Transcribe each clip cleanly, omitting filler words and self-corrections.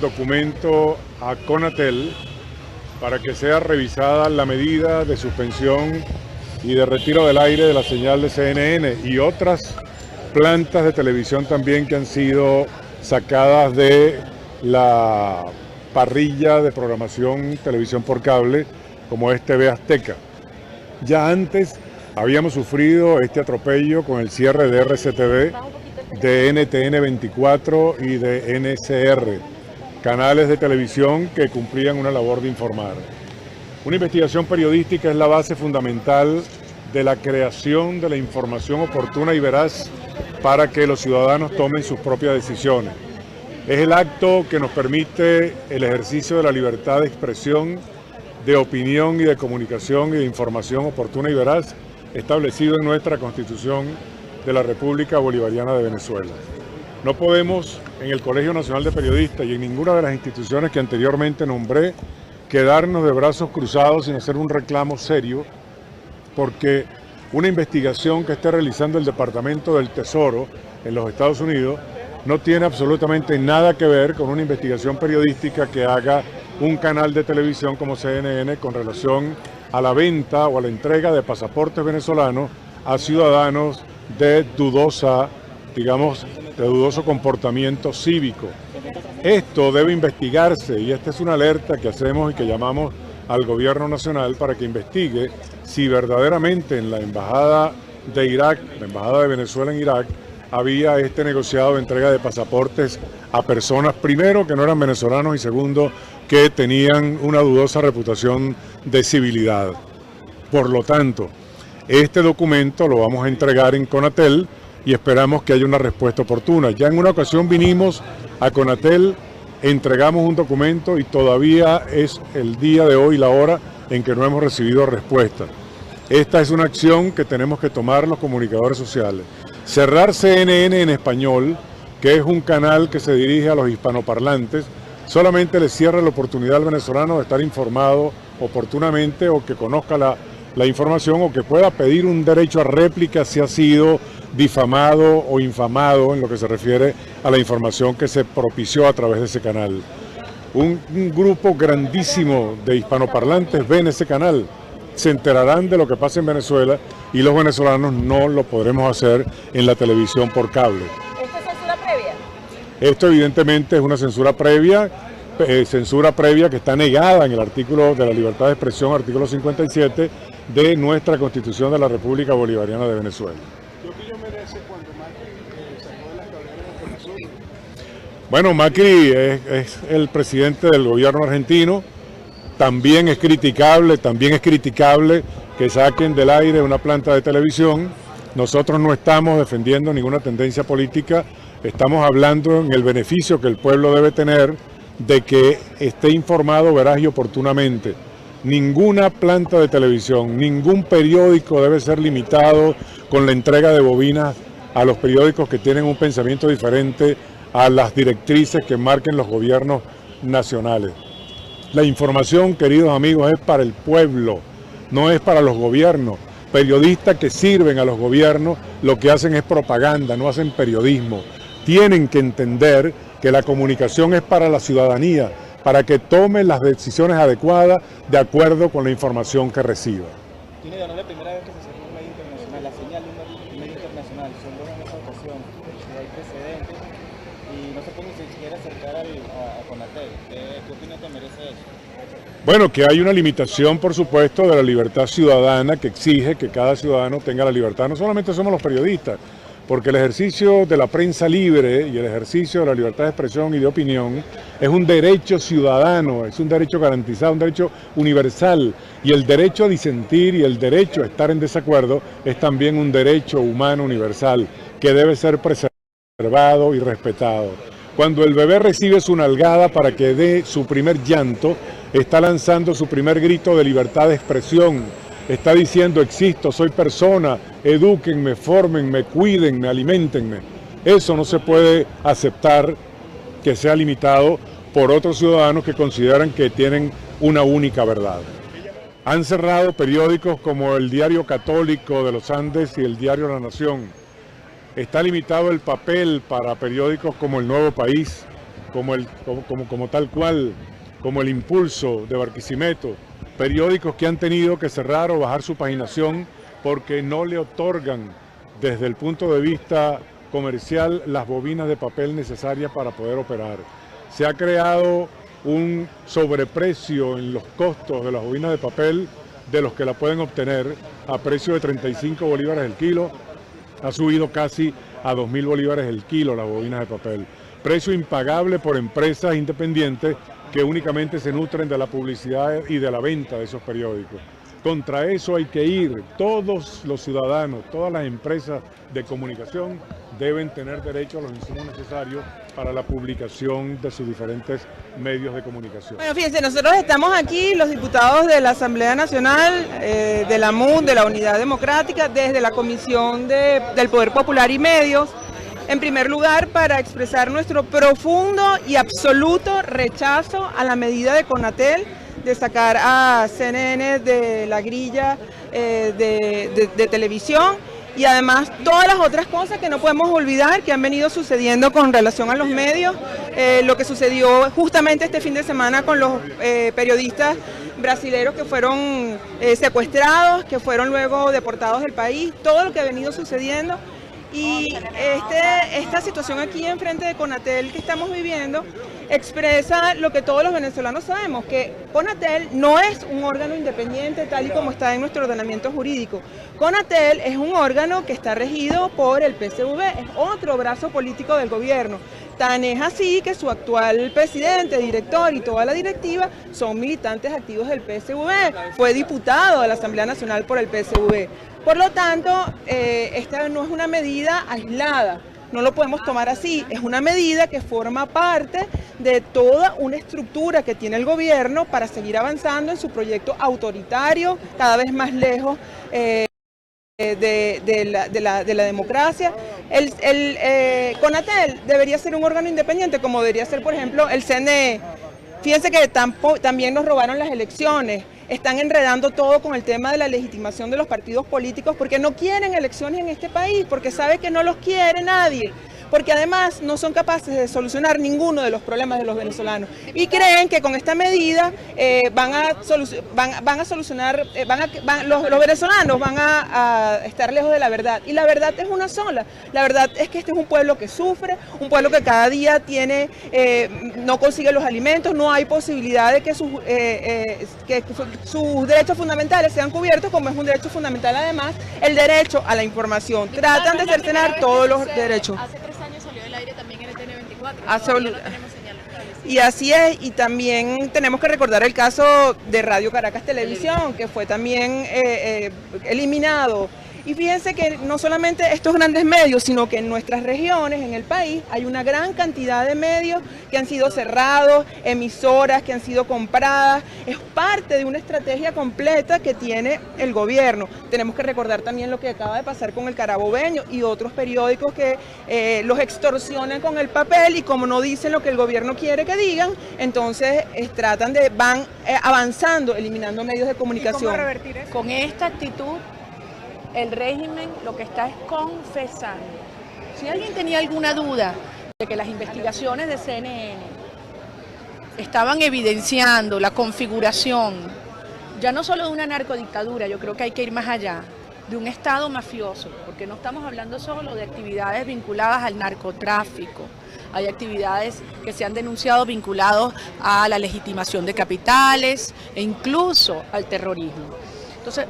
Documento a Conatel para que sea revisada la medida de suspensión y de retiro del aire de la señal de CNN y otras plantas de televisión también que han sido sacadas de la parrilla de programación televisión por cable, como es TV Azteca. Ya antes habíamos sufrido este atropello con el cierre de RCTV, de NTN 24 y de NCR, canales de televisión que cumplían una labor de informar. Una investigación periodística es la base fundamental de la creación de la información oportuna y veraz para que los ciudadanos tomen sus propias decisiones. Es el acto que nos permite el ejercicio de la libertad de expresión, de opinión y de comunicación y de información oportuna y veraz establecido en nuestra Constitución de la República Bolivariana de Venezuela. No podemos, en el Colegio Nacional de Periodistas y en ninguna de las instituciones que anteriormente nombré, quedarnos de brazos cruzados sin hacer un reclamo serio, porque una investigación que esté realizando el Departamento del Tesoro en los Estados Unidos no tiene absolutamente nada que ver con una investigación periodística que haga un canal de televisión como CNN con relación a la venta o a la entrega de pasaportes venezolanos a ciudadanos de dudoso comportamiento cívico. Esto debe investigarse y esta es una alerta que hacemos y que llamamos al gobierno nacional para que investigue si verdaderamente en la embajada de Irak, la embajada de Venezuela en Irak, había este negociado de entrega de pasaportes a personas, primero, que no eran venezolanos y segundo, que tenían una dudosa reputación de civilidad. Por lo tanto, este documento lo vamos a entregar en Conatel y esperamos que haya una respuesta oportuna. Ya en una ocasión vinimos a Conatel, entregamos un documento y todavía es el día de hoy la hora en que no hemos recibido respuesta. Esta es una acción que tenemos que tomar los comunicadores sociales. Cerrar CNN en español, que es un canal que se dirige a los hispanoparlantes, solamente le cierra la oportunidad al venezolano de estar informado oportunamente o que conozca la información o que pueda pedir un derecho a réplica si ha sido difamado o infamado en lo que se refiere a la información que se propició a través de ese canal. Un grupo grandísimo de hispanoparlantes ven ese canal, se enterarán de lo que pasa en Venezuela y los venezolanos no lo podremos hacer en la televisión por cable. ¿Esto es censura previa? Esto evidentemente es una censura previa que está negada en el artículo de la libertad de expresión, artículo 57 de nuestra Constitución de la República Bolivariana de Venezuela. ¿Qué opinión merece cuando Macri sacó de las tableras de Venezuela? Bueno, Macri es el presidente del gobierno argentino, también es criticable que saquen del aire una planta de televisión. Nosotros no estamos defendiendo ninguna tendencia política, estamos hablando en el beneficio que el pueblo debe tener de que esté informado veraz y oportunamente. Ninguna planta de televisión, ningún periódico debe ser limitado con la entrega de bobinas a los periódicos que tienen un pensamiento diferente a las directrices que marquen los gobiernos nacionales. La información, queridos amigos, es para el pueblo, no es para los gobiernos. Periodistas que sirven a los gobiernos lo que hacen es propaganda, no hacen periodismo. Tienen que entender que la comunicación es para la ciudadanía, para que tome las decisiones adecuadas de acuerdo con la información que reciba. Tiene de no la primera vez que se acerca un medio internacional, la señal de un medio internacional, son dos en esta ocasión, hay precedentes y no se puede ni siquiera acercar a Conatel. ¿Qué opinión te merece eso? Bueno, que hay una limitación, por supuesto, de la libertad ciudadana que exige que cada ciudadano tenga la libertad. No solamente somos los periodistas, porque el ejercicio de la prensa libre y el ejercicio de la libertad de expresión y de opinión es un derecho ciudadano, es un derecho garantizado, un derecho universal, y el derecho a disentir y el derecho a estar en desacuerdo es también un derecho humano universal que debe ser preservado y respetado. Cuando el bebé recibe su nalgada para que dé su primer llanto, está lanzando su primer grito de libertad de expresión. Está diciendo: existo, soy persona, edúquenme, fórmenme, cuídenme, aliméntenme. Eso no se puede aceptar que sea limitado por otros ciudadanos que consideran que tienen una única verdad. Han cerrado periódicos como el Diario Católico de los Andes y el Diario La Nación. Está limitado el papel para periódicos como El Nuevo País. como tal cual, como El Impulso de Barquisimeto, periódicos que han tenido que cerrar o bajar su paginación porque no le otorgan desde el punto de vista comercial las bobinas de papel necesarias para poder operar. Se ha creado un sobreprecio en los costos de las bobinas de papel de los que la pueden obtener a precio de 35 bolívares el kilo. Ha subido casi a 2.000 bolívares el kilo las bobinas de papel. Precio impagable por empresas independientes que únicamente se nutren de la publicidad y de la venta de esos periódicos. Contra eso hay que ir. Todos los ciudadanos, todas las empresas de comunicación deben tener derecho a los insumos necesarios para la publicación de sus diferentes medios de comunicación. Bueno, fíjense, nosotros estamos aquí, los diputados de la Asamblea Nacional, de la MUD, de la Unidad Democrática, desde la Comisión del Poder Popular y Medios, en primer lugar para expresar nuestro profundo y absoluto rechazo a la medida de Conatel de sacar a CNN de la grilla de televisión, y además todas las otras cosas que no podemos olvidar que han venido sucediendo con relación a los medios, lo que sucedió justamente este fin de semana con los periodistas brasileños que fueron secuestrados, que fueron luego deportados del país, todo lo que ha venido sucediendo. Y esta situación aquí enfrente de Conatel que estamos viviendo expresa lo que todos los venezolanos sabemos, que Conatel no es un órgano independiente tal y como está en nuestro ordenamiento jurídico. Conatel es un órgano que está regido por el PSV, es otro brazo político del gobierno. Tan es así que su actual presidente, director y toda la directiva son militantes activos del PSV, fue diputado de la Asamblea Nacional por el PSV. Por lo tanto, esta no es una medida aislada, no lo podemos tomar así, es una medida que forma parte de toda una estructura que tiene el gobierno para seguir avanzando en su proyecto autoritario, cada vez más lejos de la democracia. Conatel debería ser un órgano independiente, como debería ser, por ejemplo, el CNE. Fíjense que también nos robaron las elecciones. Están enredando todo con el tema de la legitimación de los partidos políticos porque no quieren elecciones en este país, porque sabe que no los quiere nadie, porque además no son capaces de solucionar ninguno de los problemas de los venezolanos y creen que con esta medida los venezolanos van a estar lejos de la verdad, y la verdad es una sola. La verdad es que este es un pueblo que sufre, un pueblo que cada día no consigue los alimentos, no hay posibilidad de que sus derechos fundamentales sean cubiertos, como es un derecho fundamental además el derecho a la información. Tratan de cercenar todos los derechos. Hace 3 años salió del aire también en el TN24. Absolutamente. Y así es, y también tenemos que recordar el caso de Radio Caracas Televisión, que fue también eliminado. Y fíjense que no solamente estos grandes medios, sino que en nuestras regiones, en el país, hay una gran cantidad de medios que han sido cerrados, emisoras que han sido compradas. Es parte de una estrategia completa que tiene el gobierno. Tenemos que recordar también lo que acaba de pasar con el Carabobeño y otros periódicos que los extorsionan con el papel, y como no dicen lo que el gobierno quiere que digan, entonces van avanzando, eliminando medios de comunicación. ¿Y cómo revertir eso? Con esta actitud, el régimen lo que está es confesando. Si alguien tenía alguna duda de que las investigaciones de CNN estaban evidenciando la configuración, ya no solo de una narcodictadura, yo creo que hay que ir más allá, de un Estado mafioso, porque no estamos hablando solo de actividades vinculadas al narcotráfico, hay actividades que se han denunciado vinculadas a la legitimación de capitales e incluso al terrorismo. Entonces,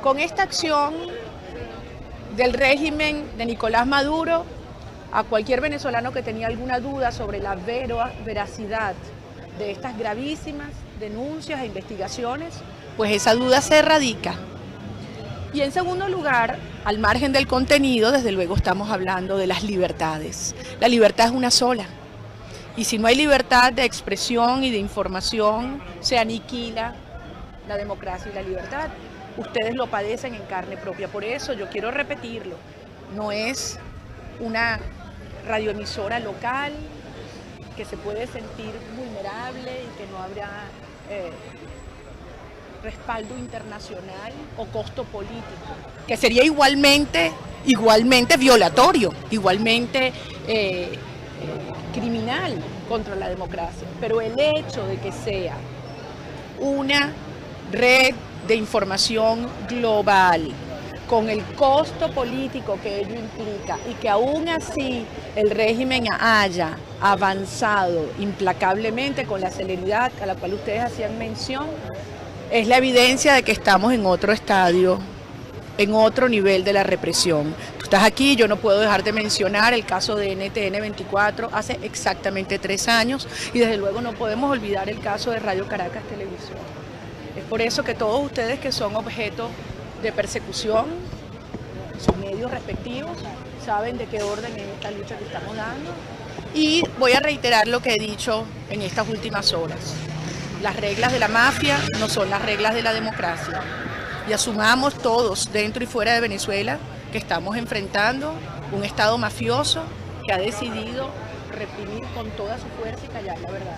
con esta acción del régimen de Nicolás Maduro, a cualquier venezolano que tenía alguna duda sobre la veracidad de estas gravísimas denuncias e investigaciones, pues esa duda se erradica. Y en segundo lugar, al margen del contenido, desde luego estamos hablando de las libertades. La libertad es una sola. Y si no hay libertad de expresión y de información, se aniquila la democracia y la libertad. Ustedes lo padecen en carne propia. Por eso yo quiero repetirlo, no es una radioemisora local que se puede sentir vulnerable y que no habrá respaldo internacional o costo político, que sería igualmente violatorio, igualmente criminal. contra la democracia. Pero el hecho de que sea una red de información global, con el costo político que ello implica, y que aún así el régimen haya avanzado implacablemente con la celeridad a la cual ustedes hacían mención, es la evidencia de que estamos en otro estadio, en otro nivel de la represión. Tú estás aquí, yo no puedo dejar de mencionar el caso de NTN 24 hace exactamente 3 años, y desde luego no podemos olvidar el caso de Radio Caracas Televisión. Es por eso que todos ustedes que son objeto de persecución, sus medios respectivos, saben de qué orden es esta lucha que estamos dando. Y voy a reiterar lo que he dicho en estas últimas horas. Las reglas de la mafia no son las reglas de la democracia. Y asumamos todos, dentro y fuera de Venezuela, que estamos enfrentando un Estado mafioso que ha decidido reprimir con toda su fuerza y callar la verdad.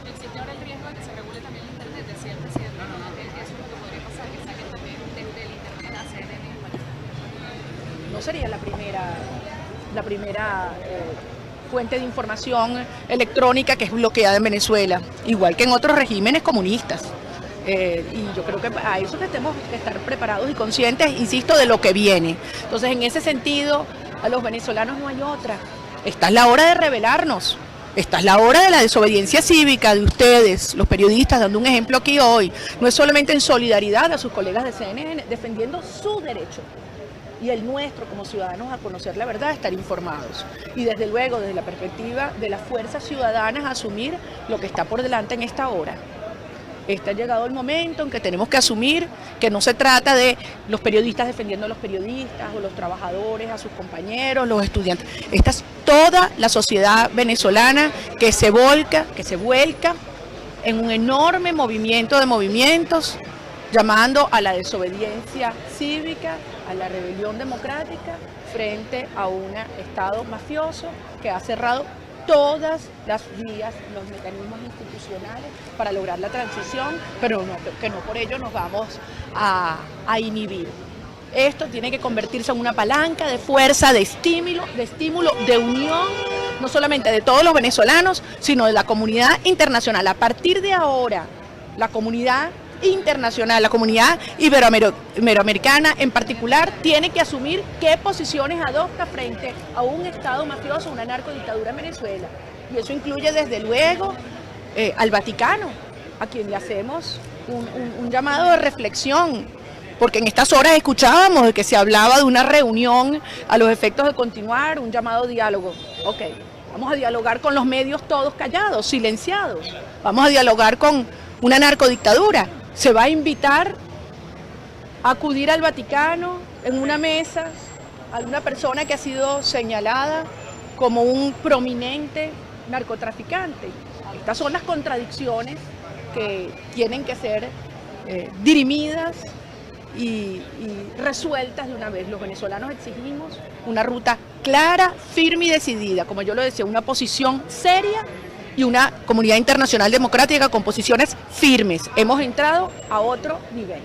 ¿Existe ahora el riesgo de que se regule también el Internet? Decía el presidente, eso es lo que podría pasar, que saquen también desde el Internet a CNN en Venezuela. No sería la primera fuente de información electrónica que es bloqueada en Venezuela, igual que en otros regímenes comunistas. Y yo creo que a eso que tenemos que estar preparados y conscientes, insisto, de lo que viene. Entonces, en ese sentido, a los venezolanos no hay otra. Esta es la hora de rebelarnos. Esta es la hora de la desobediencia cívica de ustedes, los periodistas, dando un ejemplo aquí hoy. No es solamente en solidaridad a sus colegas de CNN, defendiendo su derecho y el nuestro como ciudadanos a conocer la verdad, a estar informados. Y desde luego, desde la perspectiva de las fuerzas ciudadanas, a asumir lo que está por delante en esta hora. Ha llegado el momento en que tenemos que asumir que no se trata de los periodistas defendiendo a los periodistas o los trabajadores a sus compañeros, los estudiantes. Esta es toda la sociedad venezolana que se vuelca en un enorme movimiento de movimientos, llamando a la desobediencia cívica, a la rebelión democrática frente a un Estado mafioso que ha cerrado todas las vías, los mecanismos institucionales para lograr la transición, pero que no por ello nos vamos a inhibir. Esto tiene que convertirse en una palanca de fuerza, de estímulo, de unión, no solamente de todos los venezolanos, sino de la comunidad internacional. A partir de ahora, la comunidad internacional, la comunidad iberoamericana en particular, tiene que asumir qué posiciones adopta frente a un Estado mafioso, una narcodictadura en Venezuela. Y eso incluye desde luego al Vaticano, a quien le hacemos un llamado de reflexión, porque en estas horas escuchábamos de que se hablaba de una reunión a los efectos de continuar un llamado diálogo. Ok, vamos a dialogar con los medios todos callados, silenciados, vamos a dialogar con una narcodictadura. Se va a invitar a acudir al Vaticano en una mesa a alguna persona que ha sido señalada como un prominente narcotraficante. Estas son las contradicciones que tienen que ser dirimidas y resueltas de una vez. Los venezolanos exigimos una ruta clara, firme y decidida, como yo lo decía, una posición seria y una comunidad internacional democrática con posiciones firmes. Hemos entrado a otro nivel.